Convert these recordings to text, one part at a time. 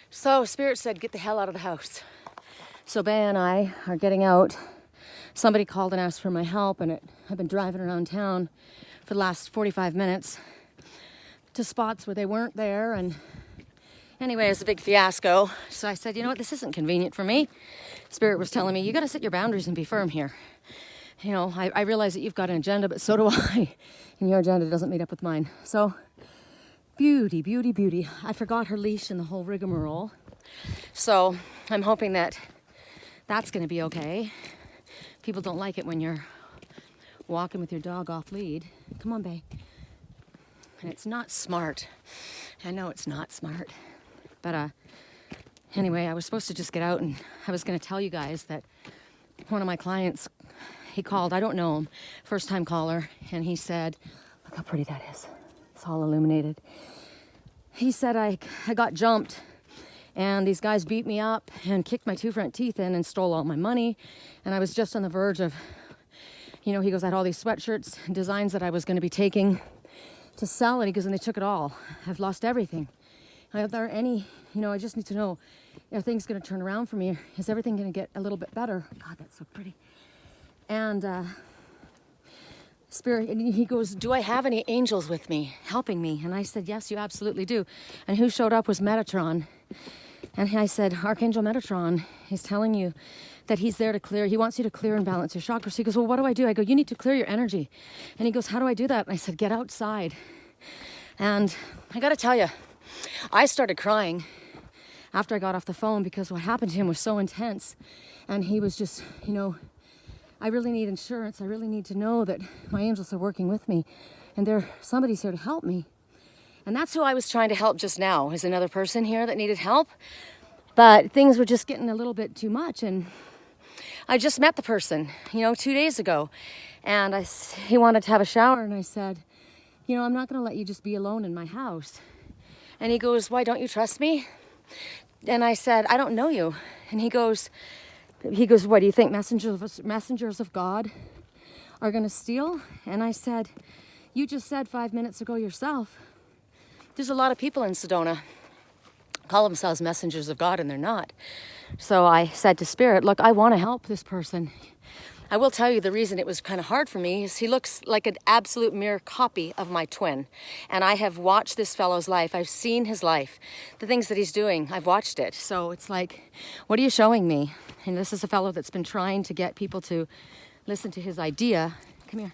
So Spirit said, get the hell out of the house. So Bay and I are getting out. Somebody called and asked for my help, and I've been driving around town for the last 45 minutes to spots where they weren't there. And anyway, it was a big fiasco. So I said, you know what, this isn't convenient for me. Spirit was telling me, you got to set your boundaries and be firm here. You know, I realize that you've got an agenda, but so do I. And your agenda doesn't meet up with mine. So beauty, beauty, beauty. I forgot her leash and the whole rigmarole. So I'm hoping that that's going to be okay. People don't like it when you're walking with your dog off lead. Come on, babe. And it's not smart. I know it's not smart. But anyway, I was supposed to just get out, and I was going to tell you guys that one of my clients, he called. I don't know him. First time caller. And he said, look how pretty that is. It's all illuminated. He said I got jumped, and these guys beat me up and kicked my 2 front teeth in and stole all my money. And I was just on the verge of, you know, he goes, I had all these sweatshirts and designs that I was going to be taking to sell. And he goes, and they took it all. I've lost everything. Are there any, you know, I just need to know, are things going to turn around for me? Is everything going to get a little bit better? God, that's so pretty. And Spirit, and he goes, do I have any angels with me, helping me? And I said, yes, you absolutely do. And who showed up was Metatron. And I said, Archangel Metatron is telling you that he's there to clear. He wants you to clear and balance your chakras. He goes, well, what do I do? I go, you need to clear your energy. And he goes, how do I do that? And I said, get outside. And I got to tell you, I started crying after I got off the phone because what happened to him was so intense. And he was just, you know, I really need insurance. I really need to know that my angels are working with me and somebody's here to help me. And that's who I was trying to help just now, is another person here that needed help. But things were just getting a little bit too much. And I just met the person, you know, 2 days ago. And he wanted to have a shower. And I said, you know, I'm not going to let you just be alone in my house. And he goes, why, don't you trust me? And I said, I don't know you. And he goes, what do you think, messengers of God are going to steal? And I said, you just said 5 minutes ago yourself, there's a lot of people in Sedona call themselves messengers of God, and they're not. So I said to Spirit, look, I want to help this person. I will tell you the reason it was kind of hard for me is he looks like an absolute mirror copy of my twin. And I have watched this fellow's life. I've seen his life. The things that he's doing, I've watched it. So it's like, what are you showing me? And this is a fellow that's been trying to get people to listen to his idea, come here,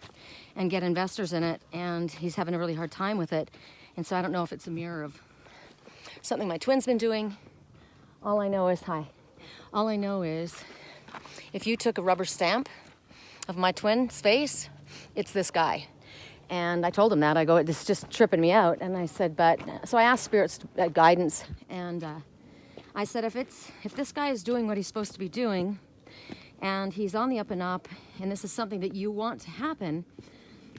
and get investors in it. And he's having a really hard time with it. And so I don't know if it's a mirror of something my twin's been doing. All I know is, all I know is if you took a rubber stamp of my twin's face, it's this guy. And I told him that. I go, this is just tripping me out. And I said, so I asked Spirit's guidance. And I said, if this guy is doing what he's supposed to be doing, and he's on the up and up, and this is something that you want to happen,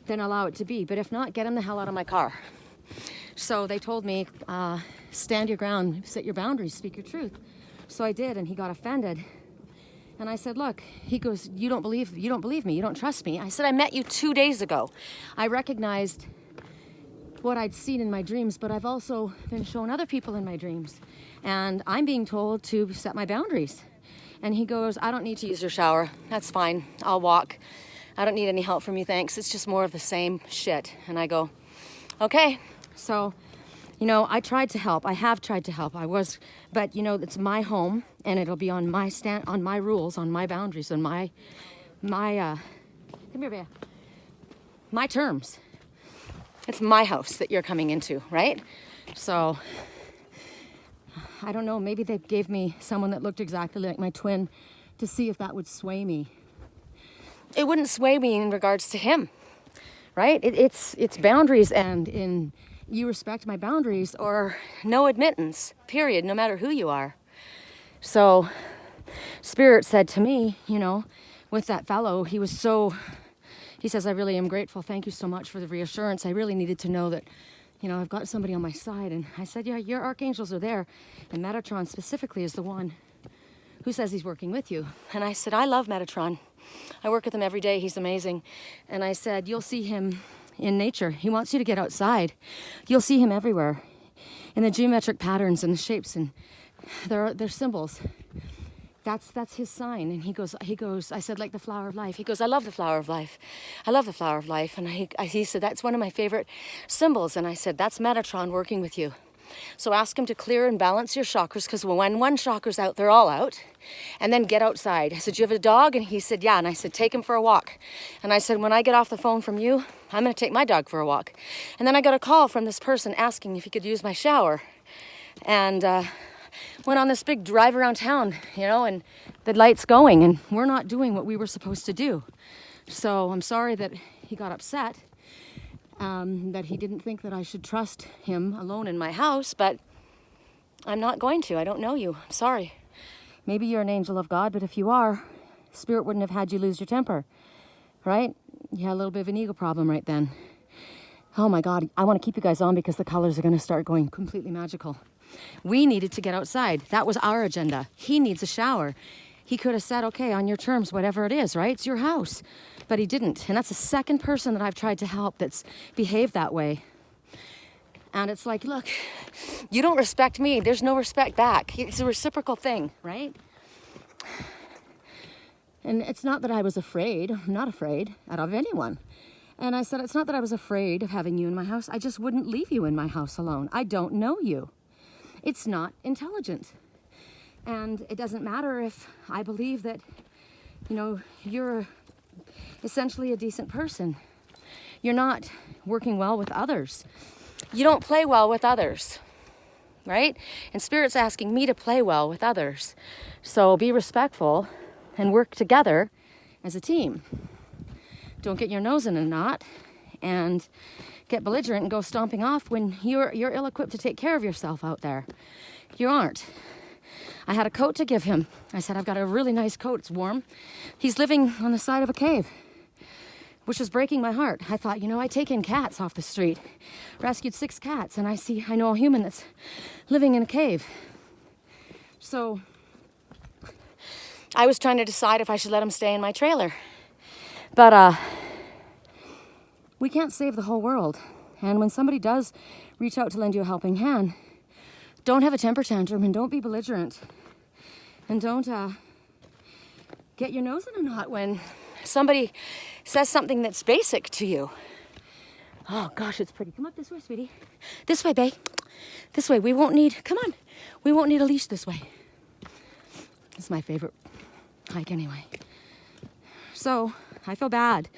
then allow it to be. But if not, get him the hell out of my car. So they told me, stand your ground, set your boundaries, speak your truth. So I did, and he got offended. And I said, look, he goes, you don't believe me, you don't trust me. I said, I met you 2 days ago. I recognized what I'd seen in my dreams, but I've also been shown other people in my dreams. And I'm being told to set my boundaries. And he goes, I don't need to use your shower. That's fine, I'll walk. I don't need any help from you, thanks. It's just more of the same shit. And I go, okay. So, you know, I tried to help. I have tried to help. But you know, it's my home, and it'll be on my on my rules, on my boundaries, on my come here, Bea. My terms. It's my house that you're coming into, right? So I don't know. Maybe they gave me someone that looked exactly like my twin to see if that would sway me. It wouldn't sway me in regards to him, right? It's boundaries, and in you respect my boundaries or no admittance, period, no matter who you are. So Spirit said to me, you know, with that fellow, he says, I really am grateful. Thank you so much for the reassurance. I really needed to know that, you know, I've got somebody on my side. And I said, yeah, your archangels are there. And Metatron specifically is the one who says he's working with you. And I said, I love Metatron. I work with him every day. He's amazing. And I said, you'll see him in nature. He wants you to get outside. You'll see him everywhere in the geometric patterns and the shapes and they're symbols. That's his sign. And he goes, I said, like the flower of life. He goes, I love the flower of life. I love the flower of life. And he said, that's one of my favorite symbols. And I said, that's Metatron working with you. So ask him to clear and balance your chakras, because when one chakra's out, they're all out. And then get outside. I said, you have a dog? And he said, yeah. And I said, take him for a walk. And I said, when I get off the phone from you, I'm going to take my dog for a walk. And then I got a call from this person asking if he could use my shower. And went on this big drive around town, you know, and the light's going, and we're not doing what we were supposed to do. So I'm sorry that he got upset. That he didn't think that I should trust him alone in my house, but I'm not going to. I don't know you. I'm sorry. Maybe you're an angel of God, but if you are, Spirit wouldn't have had you lose your temper, right? You had a little bit of an ego problem right then. Oh my God, I want to keep you guys on because the colors are going to start going completely magical. We needed to get outside. That was our agenda. He needs a shower. He could have said, okay, on your terms, whatever it is, right? It's your house. But he didn't. And that's the second person that I've tried to help that's behaved that way. And it's like, look, you don't respect me. There's no respect back. It's a reciprocal thing, right? And it's not that I was afraid. I'm not afraid of anyone. And I said, it's not that I was afraid of having you in my house. I just wouldn't leave you in my house alone. I don't know you. It's not intelligent. And it doesn't matter if I believe that, you know, you're essentially a decent person. You're not working well with others. You don't play well with others, right? And Spirit's asking me to play well with others. So be respectful and work together as a team. Don't get your nose in a knot and get belligerent and go stomping off when you're ill-equipped to take care of yourself out there. You aren't. I had a coat to give him. I said, I've got a really nice coat. It's warm. He's living on the side of a cave, which was breaking my heart. I thought, you know, I take in cats off the street. Rescued 6 cats, and I know a human that's living in a cave. So I was trying to decide if I should let him stay in my trailer. But we can't save the whole world. And when somebody does reach out to lend you a helping hand, don't have a temper tantrum and don't be belligerent. And don't get your nose in a knot when somebody says something that's basic to you. Oh gosh, it's pretty. Come up this way, sweetie. This way, babe. This way. We won't need a leash this way. It's my favorite hike anyway. So I feel bad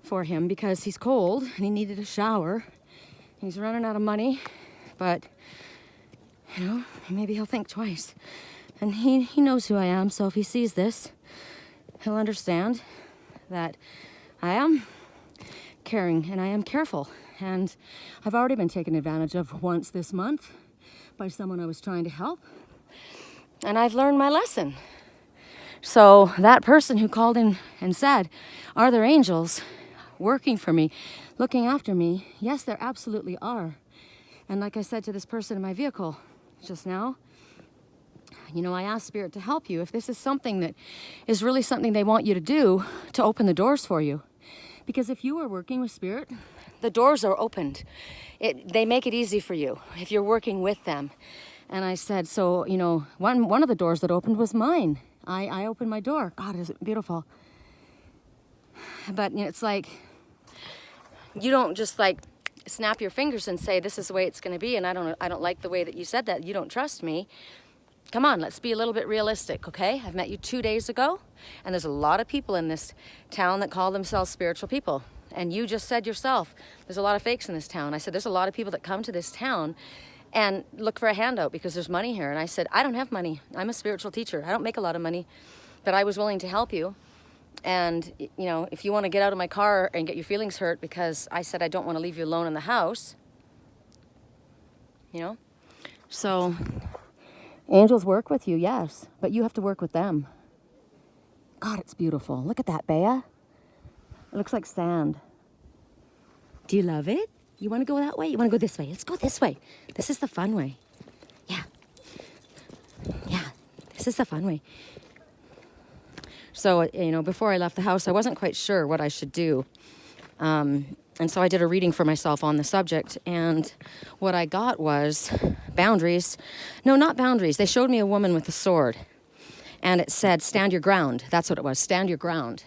for him because he's cold and he needed a shower. He's running out of money, but you know, maybe he'll think twice. And he knows who I am, so if he sees this, he'll understand that I am caring and I am careful. And I've already been taken advantage of once this month by someone I was trying to help. And I've learned my lesson. So that person who called in and said, are there angels working for me, looking after me? Yes, there absolutely are. And like I said to this person in my vehicle just now, you know, I asked Spirit to help you if this is something that is really something they want you to do, to open the doors for you. Because if you are working with Spirit, the doors are opened. They make it easy for you if you're working with them. And I said, so, you know, one of the doors that opened was mine. I opened my door. God, is it beautiful. But you know, it's like, you don't just like snap your fingers and say, this is the way it's going to be, and I don't like the way that you said that. You don't trust me. Come on, let's be a little bit realistic, okay? I've met you 2 days ago, and there's a lot of people in this town that call themselves spiritual people. And you just said yourself, there's a lot of fakes in this town. I said, there's a lot of people that come to this town and look for a handout because there's money here. And I said, I don't have money. I'm a spiritual teacher. I don't make a lot of money, but I was willing to help you. And, you know, if you want to get out of my car and get your feelings hurt because I said I don't want to leave you alone in the house, you know? So angels work with you, yes, but you have to work with them. God, it's beautiful. Look at that, Bea. It looks like sand. Do you love it? You want to go that way? You want to go this way? Let's go this way. This is the fun way. Yeah. Yeah, this is the fun way. So, you know, before I left the house, I wasn't quite sure what I should do. And so I did a reading for myself on the subject, and what I got was boundaries. No, not boundaries. They showed me a woman with a sword, and it said, stand your ground. That's what it was, stand your ground.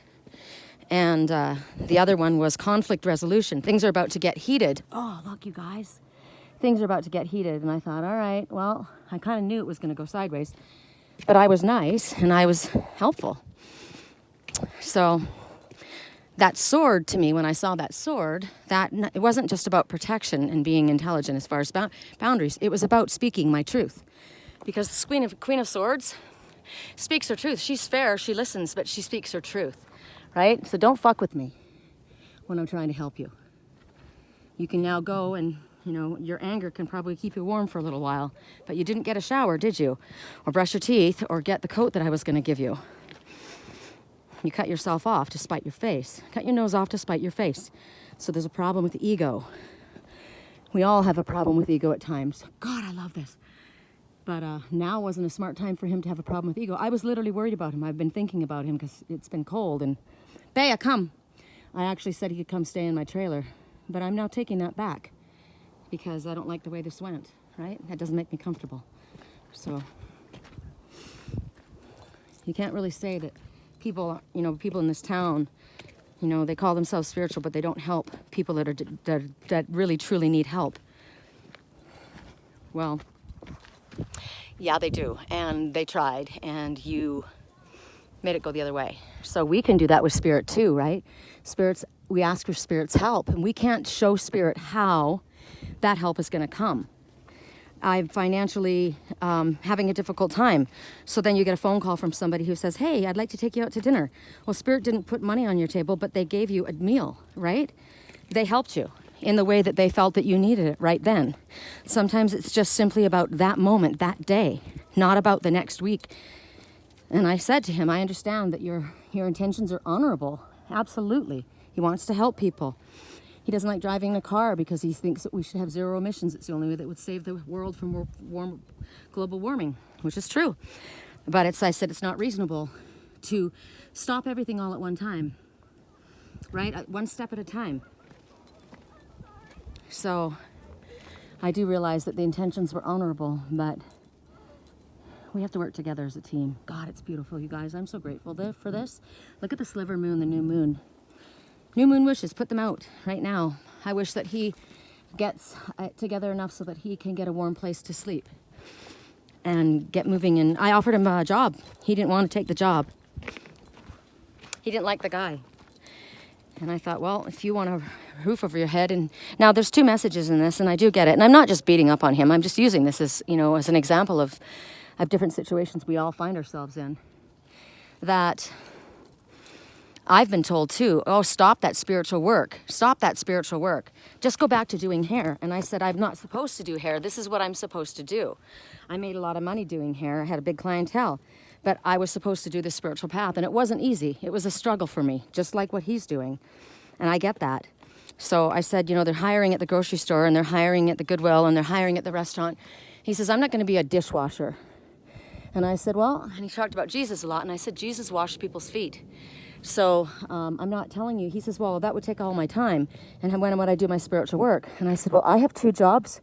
And the other one was conflict resolution. Things are about to get heated. Oh, look, you guys. Things are about to get heated. And I thought, all right, well, I kind of knew it was going to go sideways. But I was nice, and I was helpful. So that sword, to me, when I saw that sword, it wasn't just about protection and being intelligent as far as boundaries. It was about speaking my truth. Because the Queen of Swords speaks her truth. She's fair, she listens, but she speaks her truth. Right? So don't fuck with me when I'm trying to help you. You can now go and, your anger can probably keep you warm for a little while, but you didn't get a shower, did you? Or brush your teeth, or get the coat that I was going to give you. You cut yourself off to spite your face. Cut your nose off to spite your face. So there's a problem with ego. We all have a problem with ego at times. God, I love this. But now wasn't a smart time for him to have a problem with ego. I was literally worried about him. I've been thinking about him because it's been cold. And Bea, come. I actually said he could come stay in my trailer. But I'm now taking that back because I don't like the way this went, right? That doesn't make me comfortable. So you can't really say that people in this town, they call themselves spiritual, but they don't help people that really truly need help. Well, yeah, they do. And they tried, and you made it go the other way. So we can do that with spirit too, right? Spirits, we ask for spirit's help, and we can't show spirit how that help is going to come. I'm financially having a difficult time. So then you get a phone call from somebody who says, hey, I'd like to take you out to dinner. Well, spirit didn't put money on your table, but they gave you a meal, right? They helped you in the way that they felt that you needed it right then. Sometimes it's just simply about that moment, that day, not about the next week. And I said to him, I understand that your intentions are honorable. Absolutely. He wants to help people. He doesn't like driving a car because he thinks that we should have zero emissions. It's the only way that would save the world from global warming, which is true. But I said it's not reasonable to stop everything all at one time, right? One step at a time. So I do realize that the intentions were honorable, but we have to work together as a team. God, it's beautiful, you guys. I'm so grateful for this. Look at the sliver moon, the new moon. New moon wishes, put them out right now. I wish that he gets together enough so that he can get a warm place to sleep and get moving. And I offered him a job. He didn't want to take the job. He didn't like the guy. And I thought, well, if you want a roof over your head, and now there's two messages in this, and I do get it. And I'm not just beating up on him. I'm just using this as, as an example of different situations we all find ourselves in. That I've been told too, oh, stop that spiritual work. Stop that spiritual work. Just go back to doing hair. And I said, I'm not supposed to do hair. This is what I'm supposed to do. I made a lot of money doing hair. I had a big clientele. But I was supposed to do the spiritual path. And it wasn't easy. It was a struggle for me, just like what he's doing. And I get that. So I said, they're hiring at the grocery store, and they're hiring at the Goodwill, and they're hiring at the restaurant. He says, I'm not going to be a dishwasher. And I said, well, and he talked about Jesus a lot. And I said, Jesus washed people's feet. So I'm not telling you. He says, well, that would take all my time. And when would I do my spiritual work? And I said, well, I have two jobs.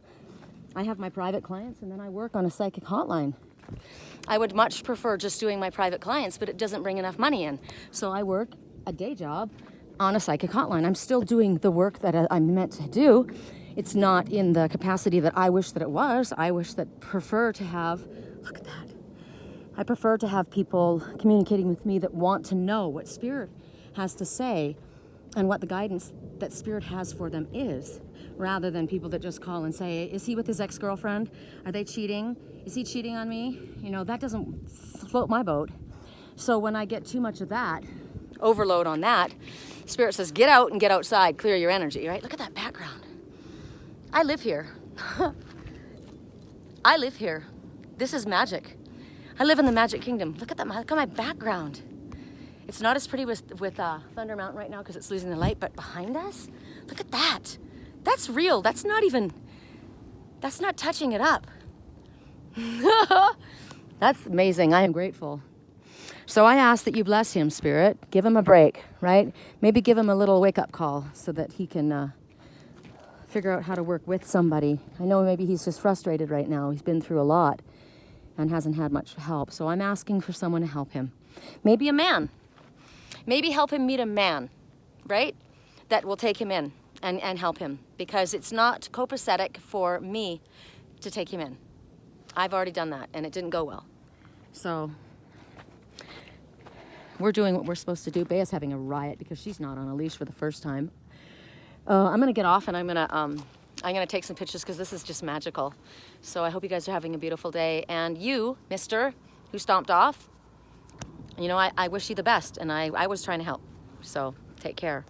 I have my private clients, and then I work on a psychic hotline. I would much prefer just doing my private clients, but it doesn't bring enough money in. So I work a day job on a psychic hotline. I'm still doing the work that I'm meant to do. It's not in the capacity that I wish that it was. I wish that prefer to have, look at that. I prefer to have people communicating with me that want to know what Spirit has to say and what the guidance that Spirit has for them is, rather than people that just call and say, is he with his ex-girlfriend? Are they cheating? Is he cheating on me? That doesn't float my boat. So when I get too much of that, overload on that, Spirit says, get out and get outside, clear your energy, right? Look at that background. I live here. I live here. This is magic. I live in the Magic Kingdom. Look at that, look at my background. It's not as pretty with Thunder Mountain right now because it's losing the light, but behind us, look at that. That's real. That's not touching it up. That's amazing. I am grateful. So I ask that you bless him, Spirit. Give him a break, right? Maybe give him a little wake-up call so that he can figure out how to work with somebody. I know maybe he's just frustrated right now. He's been through a lot and hasn't had much help. So I'm asking for someone to help him. Maybe a man. Maybe help him meet a man, right? That will take him in and help him, because it's not copacetic for me to take him in. I've already done that and it didn't go well. So we're doing what we're supposed to do. Bea's having a riot because she's not on a leash for the first time. I'm gonna get off and I'm gonna take some pictures because this is just magical. So I hope you guys are having a beautiful day. And you, mister, who stomped off, you know, I wish you the best, and I was trying to help. So take care.